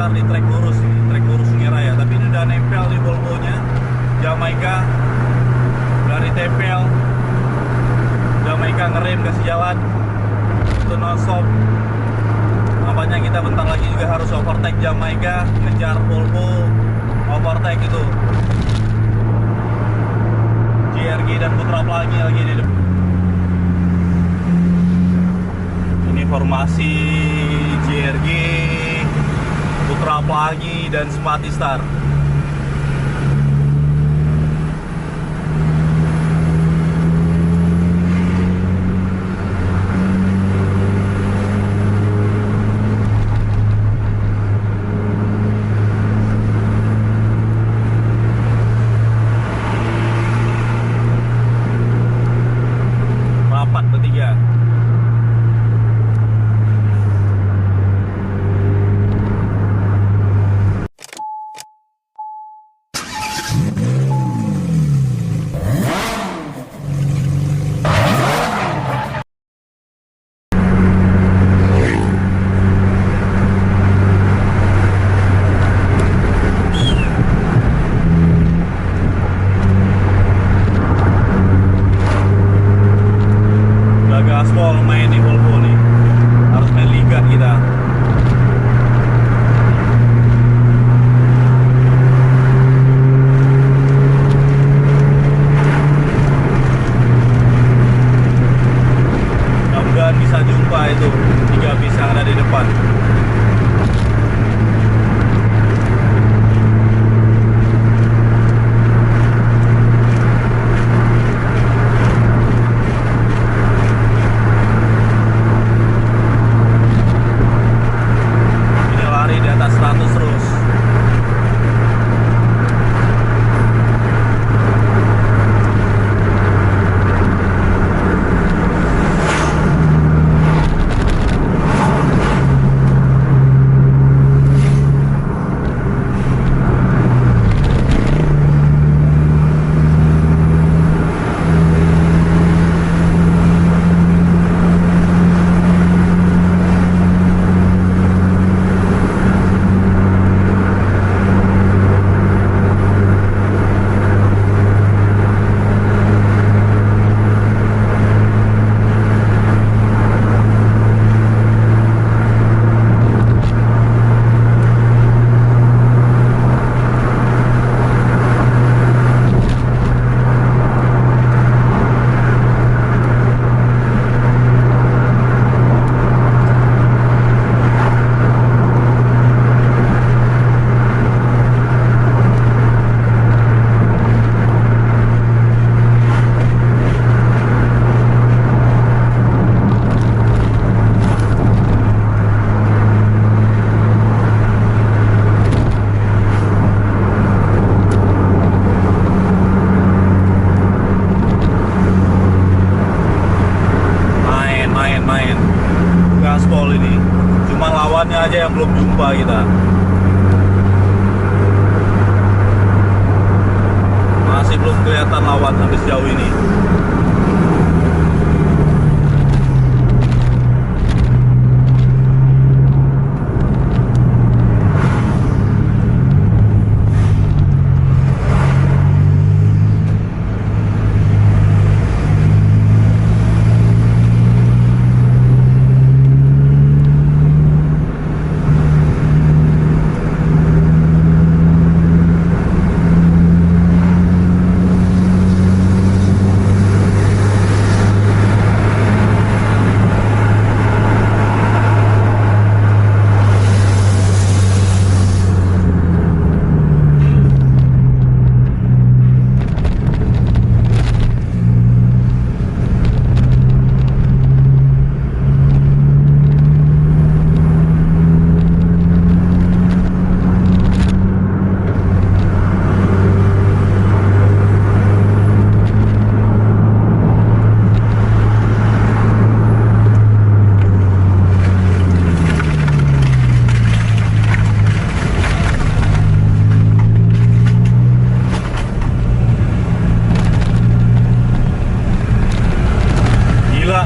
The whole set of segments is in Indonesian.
ntar di trek lurus Sungai Raya. Tapi ini udah nempel di Volvo-nya Jamaica, dari tempel. Jamaica ngerem kasih jalan itu non-stop. Makanya kita bentar lagi juga harus overtake Jamaica, ngejar Volvo, overtake itu JRG dan Putra Pelangi lagi di depan. Ini formasi JRG, Putra Pelangi dan Smart Star. Rapat bertiga. Udah gaspol main di Volvo nih. Harus main liga kita. Mudah-mudahan bisa jumpa itu 3 bis yang ada di depan. Ini lari di atas 100 terus. Main gaspol ini. Cuma lawannya aja yang belum jumpa kita. Masih belum kelihatan lawan sampai sejauh ini.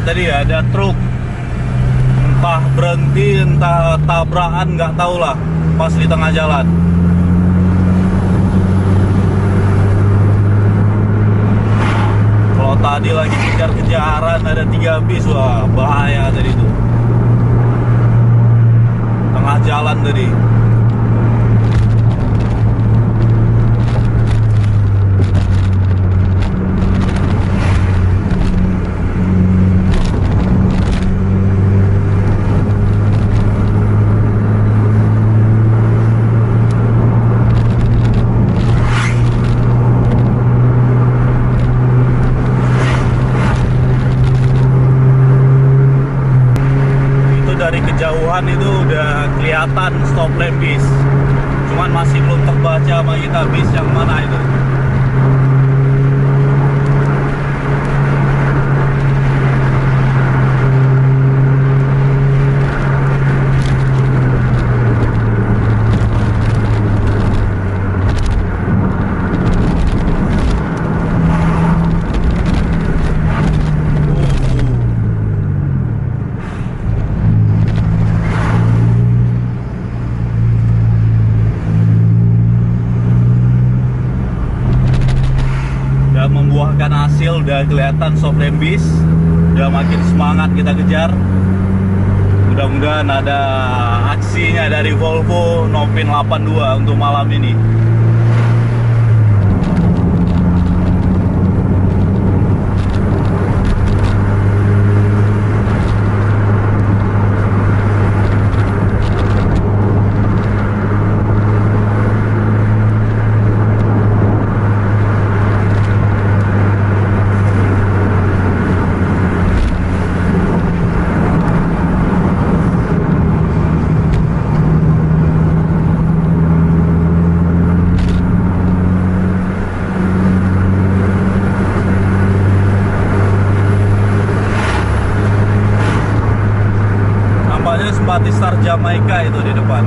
Tadi ada truk, entah berhenti, entah tabrakan, nggak tahu lah. pas di tengah jalan. Kalau tadi lagi kejar-kejaran ada 3 bis, wah bahaya tadi itu. Tengah jalan tadi. Dari kejauhan itu udah kelihatan stop lamp bis, cuman masih belum terbaca sama kita bis yang mana itu. Membuahkan hasil, udah kelihatan stop lamp bis, udah makin semangat kita kejar. Mudah-mudahan ada aksinya dari Volvo Novin 82 untuk malam ini. Simpati Star Jamaica itu di depan.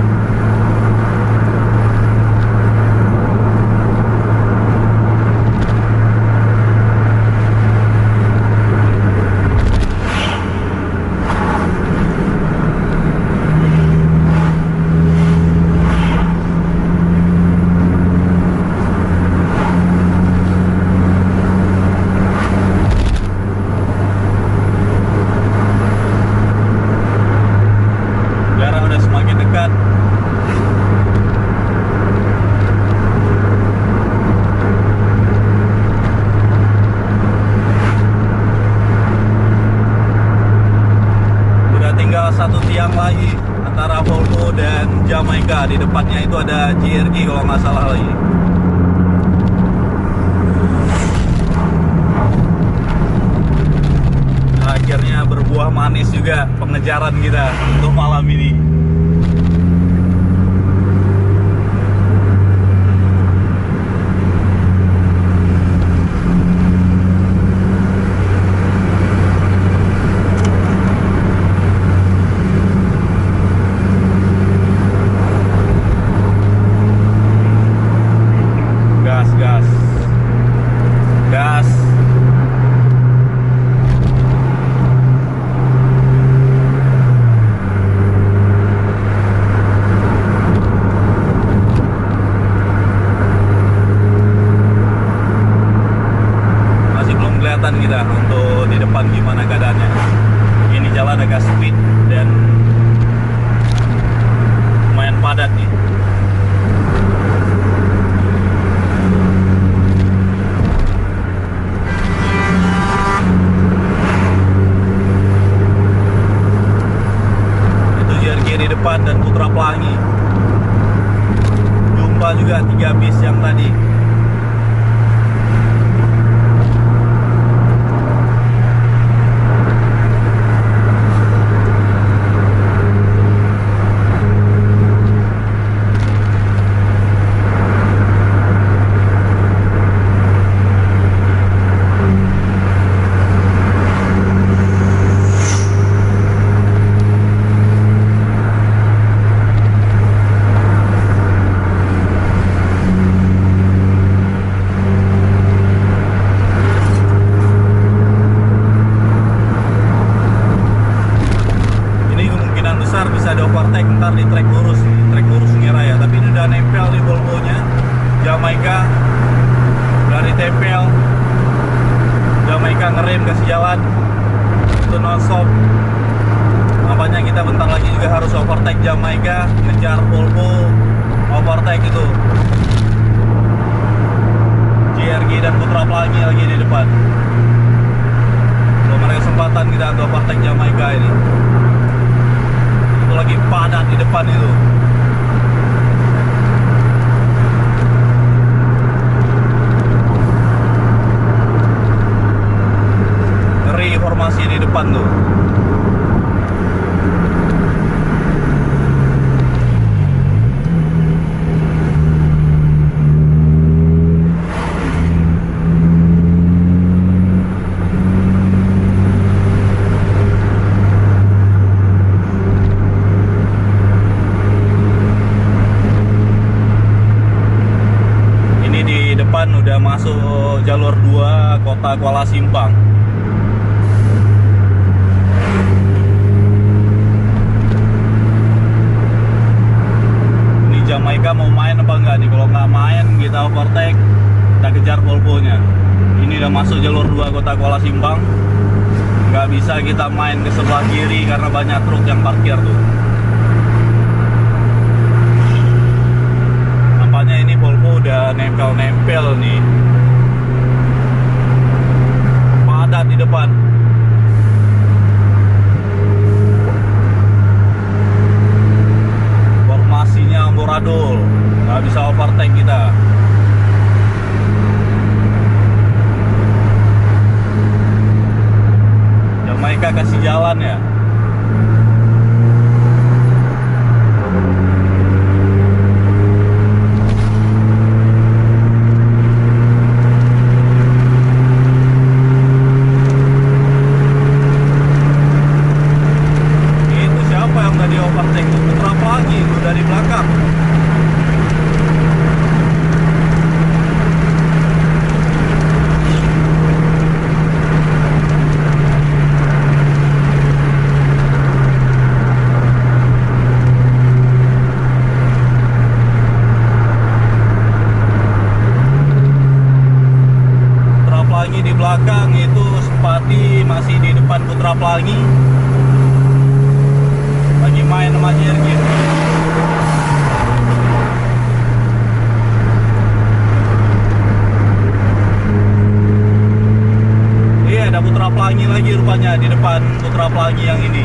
Satu tiang lagi antara Volvo dan Jamaica. Di depannya itu ada JRG kalau nggak salah lagi. Akhirnya berbuah manis juga pengejaran kita untuk malam ini. Gas. Masih belum kelihatan kita untuk di depan gimana keadaannya. Ini jalan agak speed dan lumayan padat nih. Di depan dan Putra Pelangi. Jumpa juga 3 bis yang tadi. ngerem, kasih jalan itu non stop. Nampaknya kita bentar lagi juga harus overtake Jamaica, ngejar Volvo, overtake itu JRG dan Putra Pelangi lagi di depan. Belum ada kesempatan kita untuk overtake Jamaica ini. Itu lagi padat di depan itu. Ngeri formasi di depan tuh. Udah masuk jalur 2 kota Kuala Simpang. Ini Jamaica mau main apa enggak nih? Kalau nggak main kita overtake, kita kejar Volvo-nya. Ini udah masuk jalur 2 kota Kuala Simpang. Nggak bisa kita main ke sebelah kiri karena banyak truk yang parkir tuh. Ini Volvo udah nempel-nempel nih, padat di depan. Formasinya amburadul, nggak bisa overtake kita. Jamaica kasih jalan ya. Di belakang itu Sepati masih di depan Putra Pelangi, lagi main sama JRG. Iya, ada Putra Pelangi lagi rupanya di depan Putra Pelangi yang ini.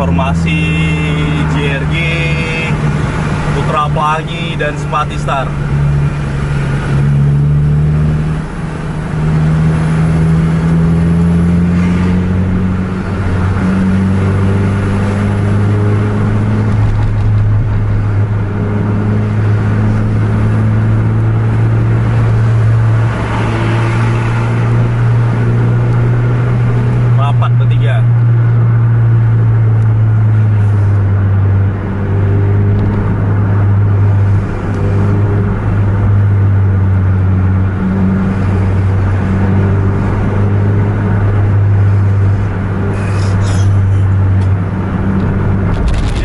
Formasi JRG, Putra Pelangi dan Sepati Star. Rapat bertiga.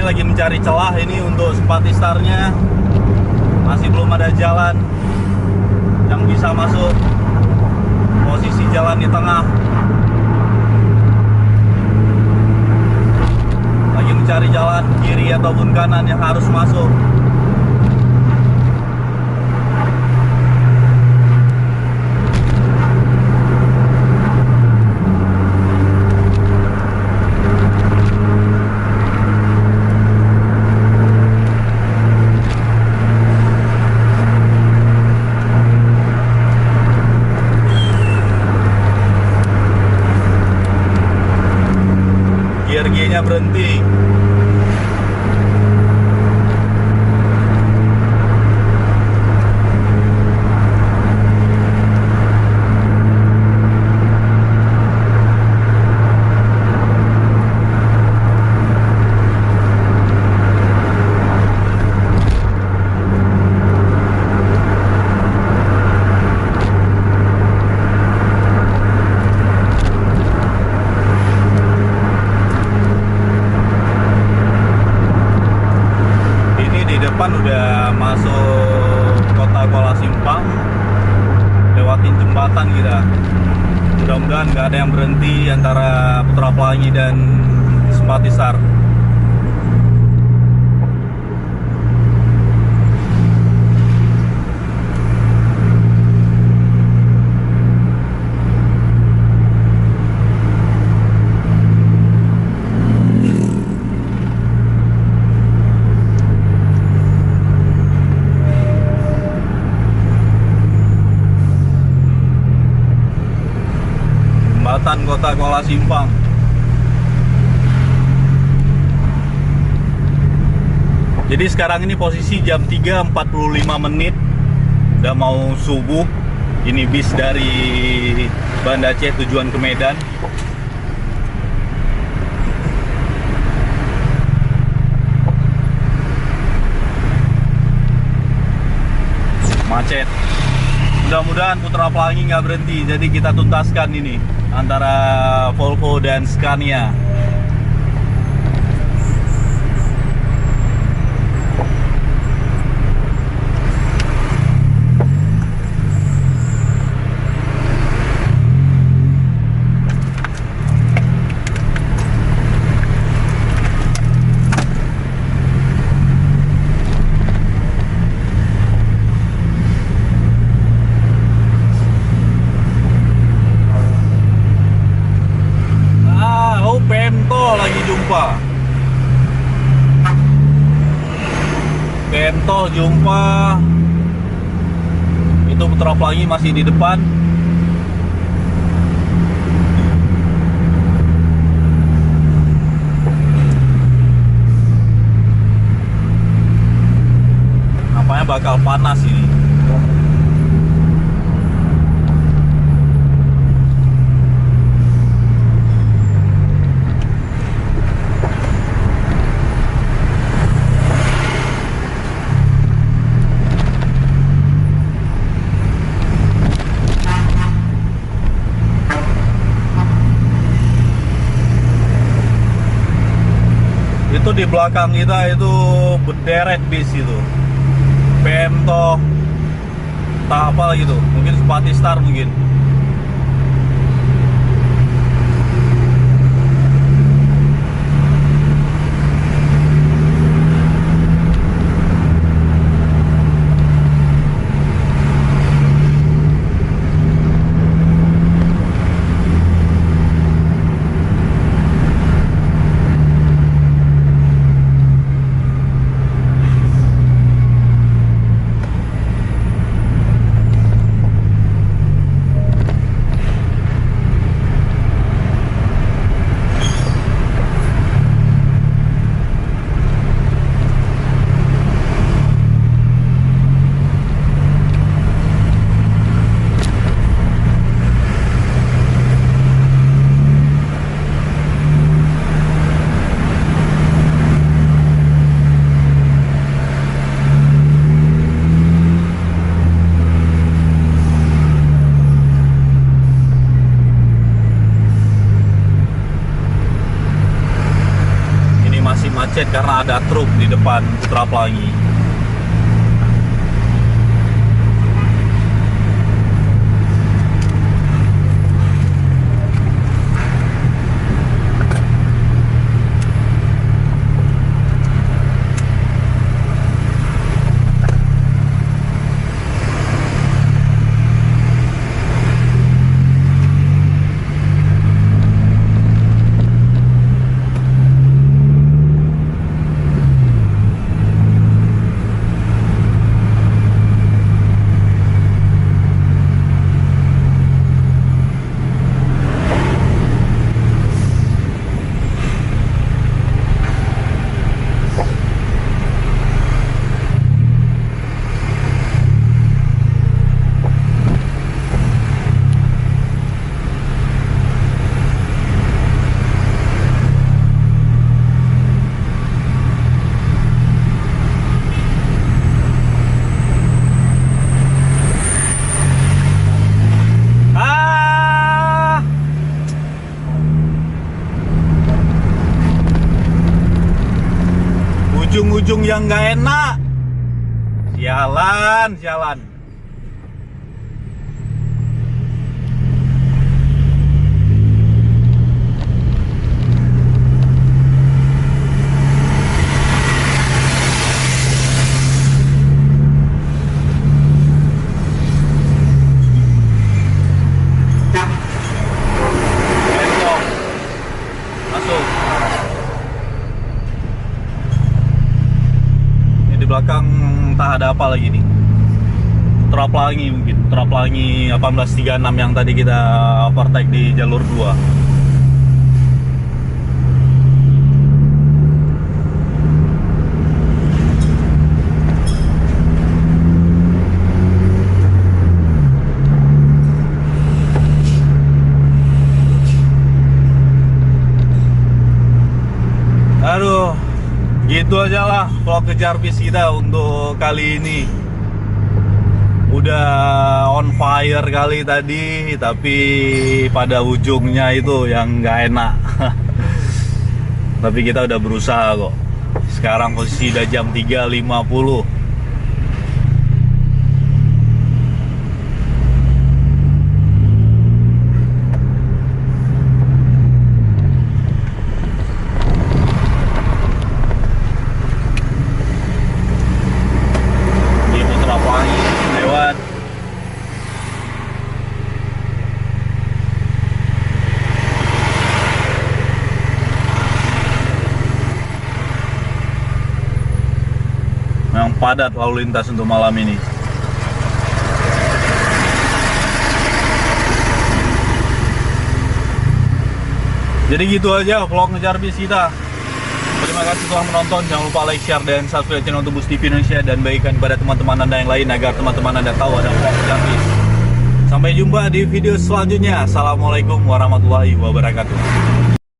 Lagi mencari celah ini untuk Sepati Star-nya, masih belum ada jalan yang bisa masuk posisi jalan di tengah. Lagi mencari jalan kiri ataupun kanan yang harus masuk. JRG-nya berhenti. jembatan kita. Mudah-mudahan nggak ada yang berhenti antara Putra Pelangi dan Simpati Star. Jembatan Kota Kuala Simpang. Jadi sekarang ini posisi jam 3.45 menit. Udah mau subuh. Ini bis dari Banda Aceh tujuan ke Medan. Macet. Mudah-mudahan Putra Pelangi nggak berhenti, jadi kita tuntaskan ini antara Volvo dan Scania. Bento jumpa. Itu Putra Pelangi masih di depan. Nampaknya bakal panas ini. Itu di belakang kita itu berderet bis itu, Bento, tak apa gitu, mungkin Simpati Star mungkin. Macet karena ada truk di depan Putra Pelangi. Ujung-ujung yang nggak enak. Sialan, sialan. Trapelangi mungkin, Trapelangi 1836 yang tadi kita overtake di jalur 2. Aduh, gitu aja lah vlog kejar bis kita untuk kali ini. Udah on fire kali tadi, tapi pada ujungnya itu yang nggak enak. Tapi kita udah berusaha kok. Sekarang posisi udah jam 3.50. Yang padat lalu lintas untuk malam ini. Jadi gitu aja vlog ngejar bis kita. Terima kasih telah menonton. Jangan lupa like, share, dan subscribe channel untuk Bus TV Indonesia, dan bagikan kepada teman-teman Anda yang lain agar teman-teman Anda tahu ada vlog ngejar bis. Sampai jumpa di video selanjutnya. Assalamualaikum warahmatullahi wabarakatuh.